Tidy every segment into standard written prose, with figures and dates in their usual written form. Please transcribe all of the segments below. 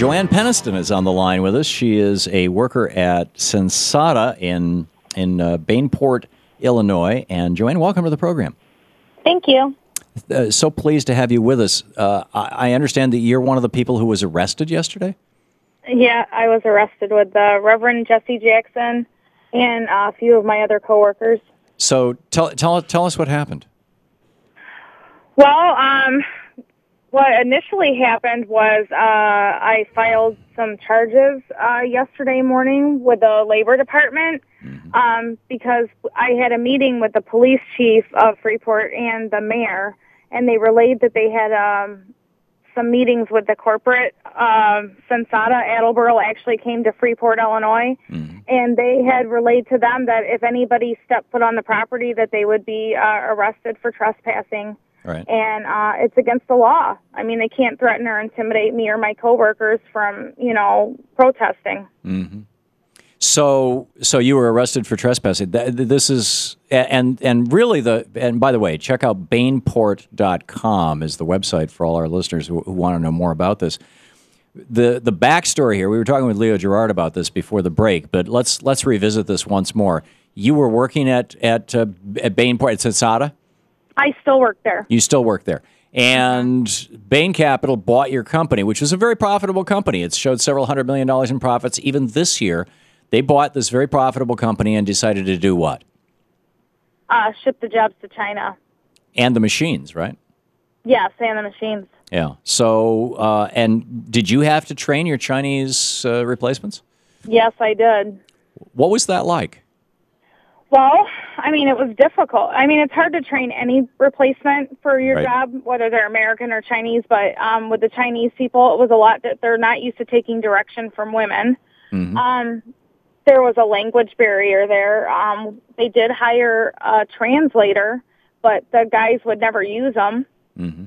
Joanne Peniston is on the line with us. She is a worker at Sensata in Bainport, Illinois. And Joanne, welcome to the program. Thank you. So pleased to have you with us. I understand that you're one of the people who was arrested yesterday? Yeah, I was arrested with Reverend Jesse Jackson and a few of my other coworkers. So tell us what happened. Well, what initially happened was I filed some charges yesterday morning with the Labor Department because I had a meeting with the police chief of Freeport and the mayor, and they relayed that they had some meetings with the corporate. Sensata Attleboro actually came to Freeport, Illinois, and they had relayed to them that if anybody stepped foot on the property that they would be arrested for trespassing. Right. And it's against the law. I mean, they can't threaten or intimidate me or my coworkers from, protesting. Mm-hmm. So you were arrested for trespassing. This is, and really and by the way, check out Bainport.com is the website for all our listeners who want to know more about this. The backstory here, we were talking with Leo Gerard about this before the break, but let's revisit this once more. You were working at Bainport, at Sensata? I still work there. You still work there. And Bain Capital bought your company, which was a very profitable company. It's showed several $100 million in profits. Even this year, they bought this very profitable company and decided to do what? Ship the jobs to China. And the machines, right? Yes, and the machines. Yeah. So, and did you have to train your Chinese replacements? Yes, I did. What was that like? Well, I mean, it was difficult. I mean, it's hard to train any replacement for your job, whether they're American or Chinese, but with the Chinese people, it was a lot that they're not used to taking direction from women. Mm-hmm. There was a language barrier there. They did hire a translator, but the guys would never use them. Mm-hmm.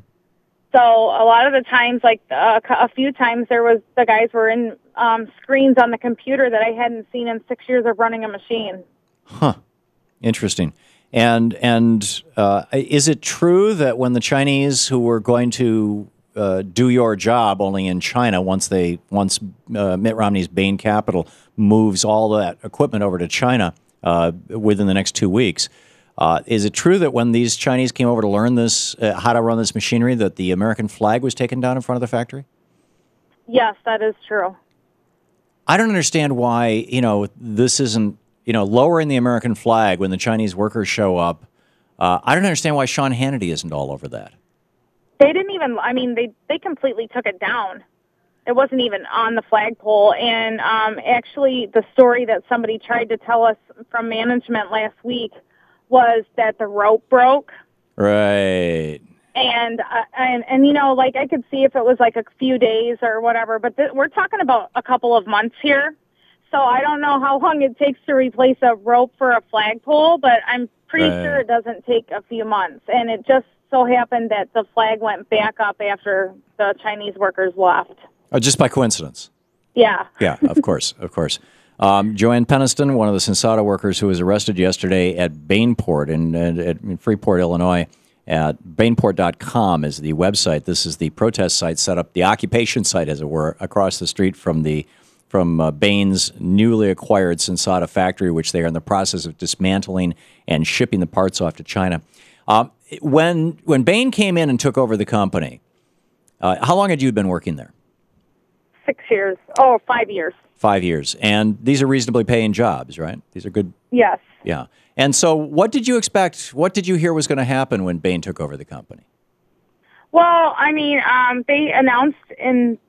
So a lot of the times, like a few times, the guys were in screens on the computer that I hadn't seen in 6 years of running a machine. Huh. Interesting. And is it true that when the Chinese who were going to do your job only in China, once Mitt Romney's Bain Capital moves all that equipment over to China within the next 2 weeks, is it true that when these Chinese came over to learn this, how to run this machinery, that the American flag was taken down in front of the factory? Yes, that is true. I don't understand why, this isn't, lowering the American flag when the Chinese workers show up. I don't understand why Sean Hannity isn't all over that. They didn't even, they completely took it down. It wasn't even on the flagpole. And actually, the story that somebody tried to tell us from management last week was that the rope broke. Right. And I could see if it was like a few days or whatever, but we're talking about a couple of months here. So I don't know how long it takes to replace a rope for a flagpole, but I'm pretty sure it doesn't take a few months. And it just so happened that the flag went back up after the Chinese workers left. Oh, just by coincidence? Yeah. Yeah, of course, of course. Joanne Peniston, one of the Sensata workers who was arrested yesterday at Bainport in Freeport, Illinois. At Bainport.com is the website. This is the protest site set up, the occupation site, as it were, across the street from Bain's newly acquired Sensata factory, which they are in the process of dismantling and shipping the parts off to China. When Bain came in and took over the company, how long had you been working there? 6 years. Oh, 5 years. 5 years. And these are reasonably paying jobs, right? These are good. Yes. Yeah. And so what did you expect? What did you hear was going to happen when Bain took over the company? Well, they announced in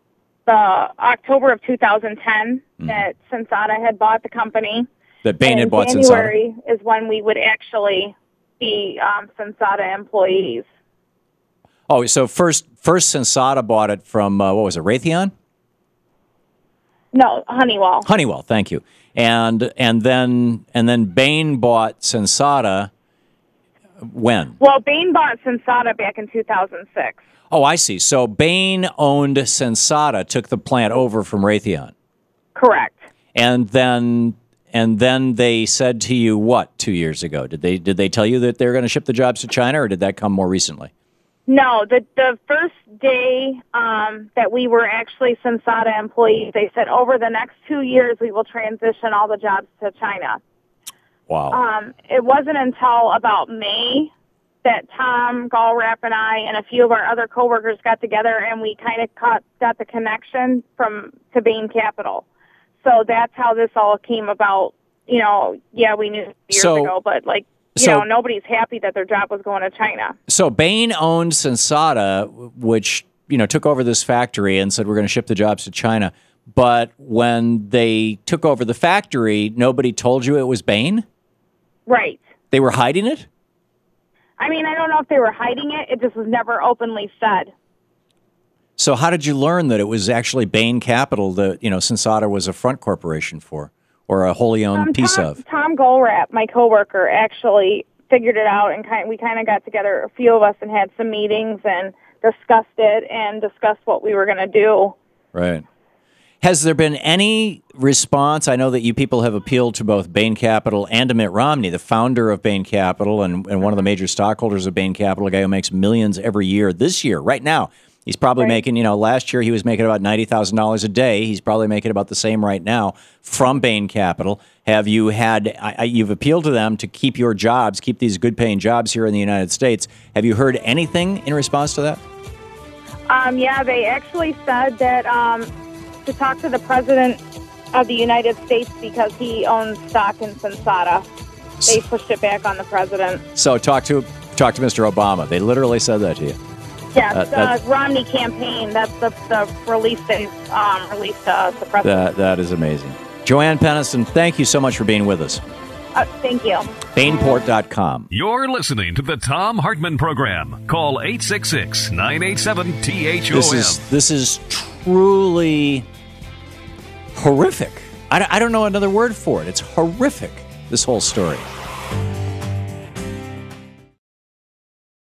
the October of 2010 that Sensata had bought the company. That Bain had bought January Sensata? is when we would actually be Sensata employees. Oh, so first Sensata bought it from, what was it, Raytheon? No, Honeywell. Honeywell, thank you. And then Bain bought Sensata when? Well, Bain bought Sensata back in 2006. Oh, I see. So Bain owned Sensata, took the plant over from Raytheon. Correct. And then they said to you what 2 years ago? Did they tell you that they were going to ship the jobs to China, or did that come more recently? No, the first day that we were actually Sensata employees, they said over the next 2 years we will transition all the jobs to China. Wow. It wasn't until about May that Tom Gallrap and I and a few of our other coworkers got together and we kind of got the connection to Bain Capital. So that's how this all came about. You know, yeah, we knew years ago, but nobody's happy that their job was going to China. So Bain owned Sensata, which, took over this factory and said, we're going to ship the jobs to China. But when they took over the factory, nobody told you it was Bain? Right. They were hiding it? I mean, I don't know if they were hiding it. It just was never openly said. So how did you learn that it was actually Bain Capital that, Sensata was a front corporation for? Or a wholly owned piece of? Tom Gallrap, my coworker, actually figured it out, and we kind of got together, a few of us, and had some meetings and discussed it and discussed what we were going to do. Right. Has there been any response? I know that you people have appealed to both Bain Capital and to Mitt Romney, the founder of Bain Capital and one of the major stockholders of Bain Capital, a guy who makes millions every year. This year, right now, he's probably making, last year he was making about $90,000 a day. He's probably making about the same right now from Bain Capital. Have you you've appealed to them to keep your jobs, keep these good paying jobs here in the United States. Have you heard anything in response to that? Yeah, they actually said that to talk to the President of the United States because he owns stock in Sensata. They pushed it back on the President. So talk to Mr. Obama. They literally said that to you. Yes, Romney campaign. That's the release they released to the President. That is amazing. Joanne Peniston, thank you so much for being with us. Thank you. Bainport.com. You're listening to the Thom Hartmann Program. Call 866-987-THOM. This is truly horrific. I don't know another word for it. It's horrific, this whole story.